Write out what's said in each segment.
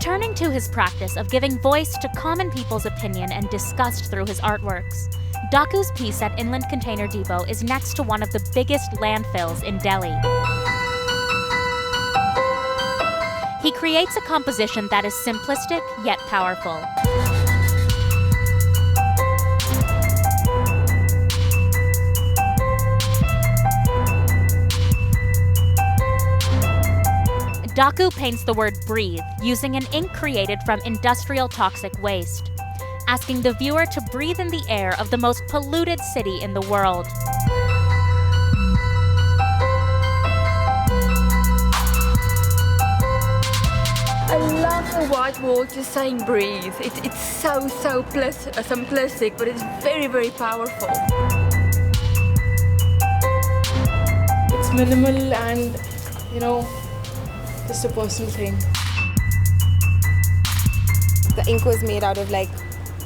Returning to his practice of giving voice to common people's opinion and disgust through his artworks, Daku's piece at Inland Container Depot is next to one of the biggest landfills in Delhi. He creates a composition that is simplistic yet powerful. Daku paints the word breathe using an ink created from industrial toxic waste, asking the viewer to breathe in the air of the most polluted city in the world. I love the white wall just saying breathe. It's so simplistic, but it's very, very powerful. It's minimal and, just a personal thing. The ink was made out of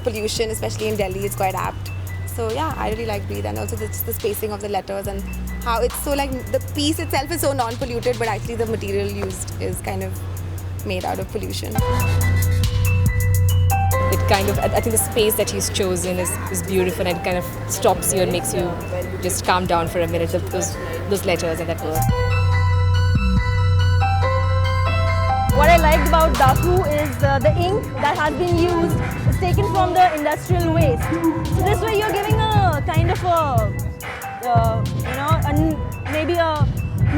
pollution, especially in Delhi, it's quite apt. So yeah, I really like breathe, and also the spacing of the letters and how it's so the piece itself is so non-polluted, but actually the material used is kind of made out of pollution. I think the space that he's chosen is beautiful, and it kind of stops you and makes you just calm down for a minute, those letters and that word. What I liked about Daku is the ink that has been used is taken from the industrial waste. So this way you're giving a kind of maybe a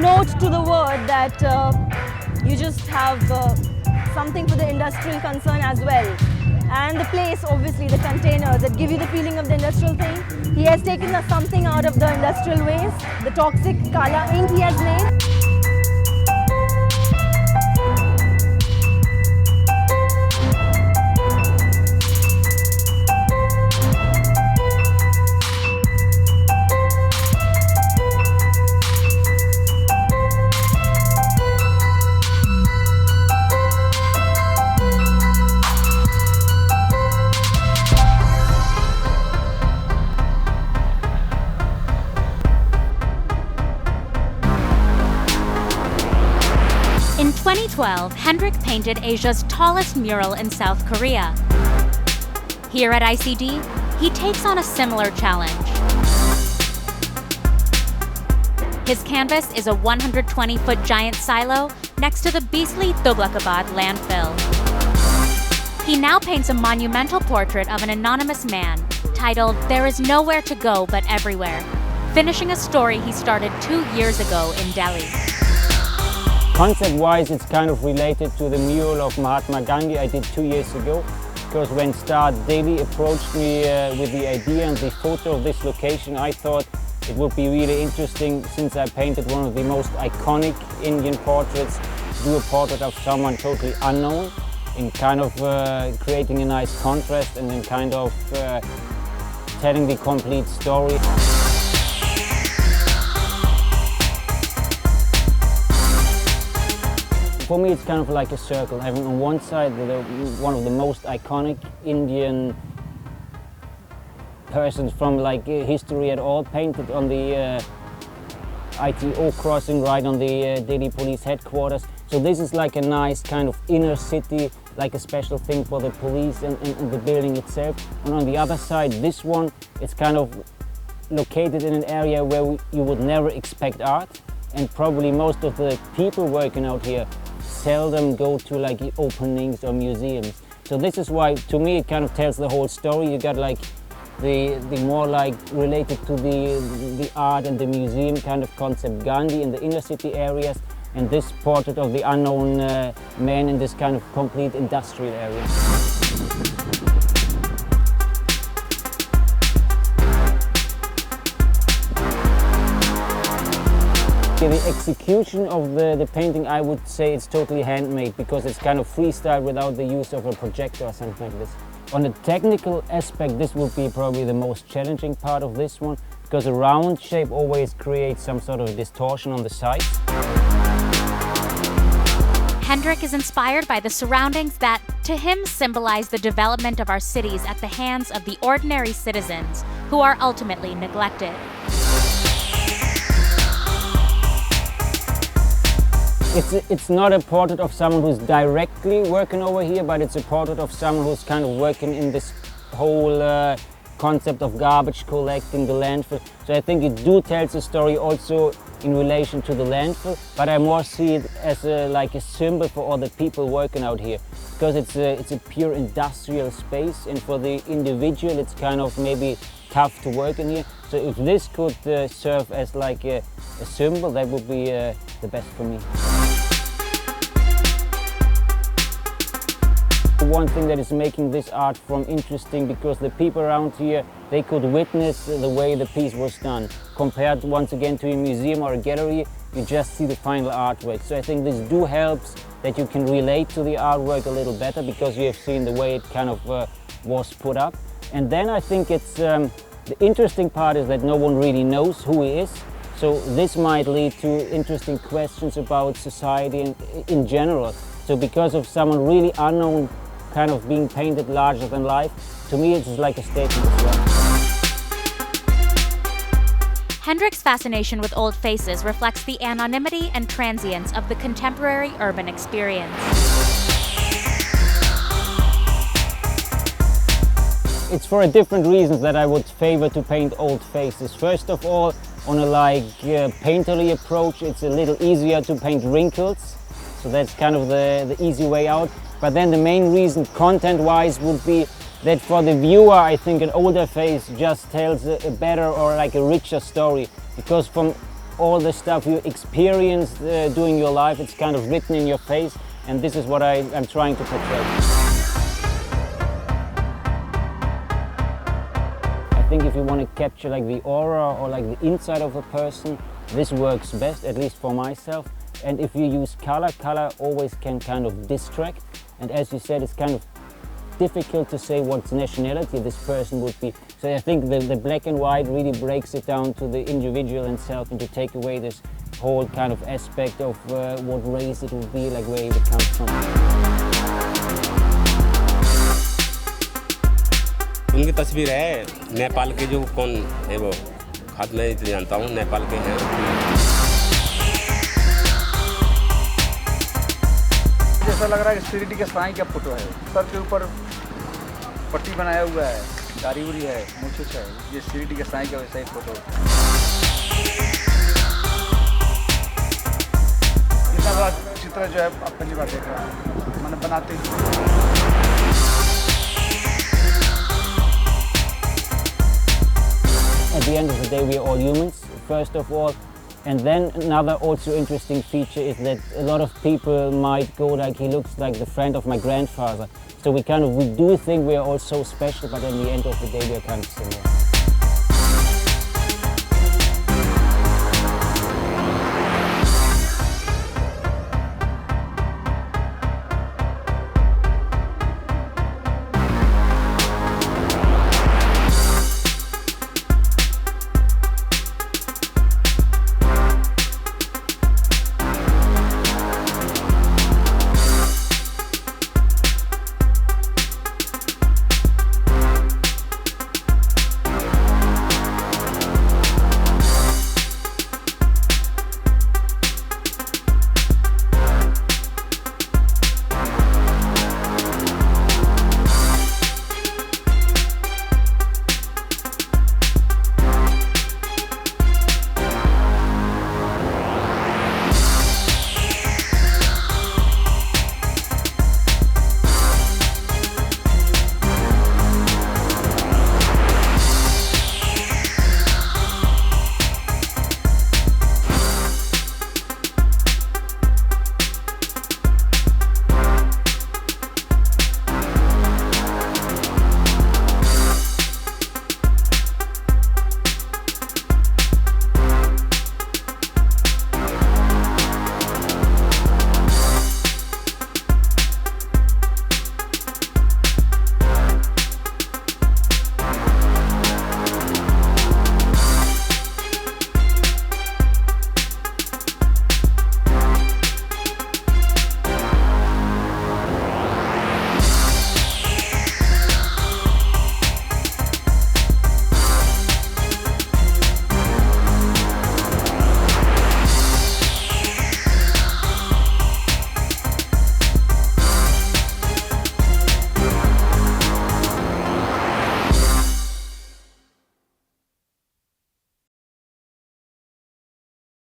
note to the word that you just have something for the industrial concern as well. And the place, obviously, the containers that give you the feeling of the industrial thing. He has taken something out of the industrial waste, the toxic kala ink he has made. In 2012, Hendrik painted Asia's tallest mural in South Korea. Here at ICD, he takes on a similar challenge. His canvas is a 120-foot giant silo next to the beastly Tughlakabad landfill. He now paints a monumental portrait of an anonymous man titled "There is Nowhere to Go But Everywhere," finishing a story he started 2 years ago in Delhi. Concept-wise, it's kind of related to the mural of Mahatma Gandhi I did 2 years ago, because when Star Daily approached me with the idea and the photo of this location, I thought it would be really interesting, since I painted one of the most iconic Indian portraits, do a portrait of someone totally unknown, in kind of creating a nice contrast and then kind of telling the complete story. For me, it's kind of like a circle, having on one side one of the most iconic Indian persons from history at all, painted on the ITO crossing right on the Delhi police headquarters. So this is like a nice kind of inner city, like a special thing for the police and the building itself. And on the other side, this one, it's kind of located in an area where you would never expect art, and probably most of the people working out here seldom go to openings or museums. So this is why, to me, it kind of tells the whole story. You got the more related to the art and the museum kind of concept Gandhi in the inner city areas, and this portrait of the unknown man in this kind of complete industrial area. The execution of the painting, I would say it's totally handmade, because it's kind of freestyle without the use of a projector or something like this. On the technical aspect, this would be probably the most challenging part of this one, because a round shape always creates some sort of distortion on the sides. Hendrik is inspired by the surroundings that, to him, symbolize the development of our cities at the hands of the ordinary citizens who are ultimately neglected. It's not a portrait of someone who's directly working over here, but it's a portrait of someone who's kind of working in this whole concept of garbage collecting, the landfill. So I think it tells a story also in relation to the landfill, but I more see it as like a symbol for all the people working out here, because it's a pure industrial space, and for the individual it's kind of maybe tough to work in here. So if this could serve as like a symbol, that would be the best for me. One thing that is making this art form interesting, because the people around here, they could witness the way the piece was done. Compared once again to a museum or a gallery, you just see the final artwork. So I think this helps that you can relate to the artwork a little better, because you have seen the way it kind of was put up. And then I think it's the interesting part is that no one really knows who he is. So this might lead to interesting questions about society in general. So because of someone really unknown kind of being painted larger than life, to me it's like a statement as well. Hendrik's fascination with old faces reflects the anonymity and transience of the contemporary urban experience. It's for a different reasons that I would favor to paint old faces. First of all, on a painterly approach, it's a little easier to paint wrinkles. So that's kind of the easy way out. But then the main reason, content-wise, would be that for the viewer, I think an older face just tells a better or like a richer story. Because from all the stuff you experienced during your life, it's kind of written in your face. And this is what I'm trying to portray. I think if you want to capture like the aura or like the inside of a person, this works best, at least for myself. And if you use color always can kind of distract. And as you said, it's kind of difficult to say what nationality this person would be. So I think the black and white really breaks it down to the individual himself, and to take away this whole kind of aspect of what race it would be, like where he would come from. उनकी तस्वीर है नेपाल के, जो कौन है वो खाद मैं इतने जानता हूँ, नेपाल के हैं। जैसा लग रहा है कि श्रीडी के साईं का फोटो है, सर के ऊपर पट्टी बनाया हुआ है, दाढ़ी उड़ी है, मूंछ है, ये श्रीडी के साईं का वैसा ही फोटो है। इतना बड़ा चित्र जो है आप पहली बार देख रहा हूँ, मैंने बनाते ही। At the end of the day, we are all humans, first of all. And then another also interesting feature is that a lot of people might go like, he looks like the friend of my grandfather. So we do think we are all so special, but at the end of the day we are kind of similar.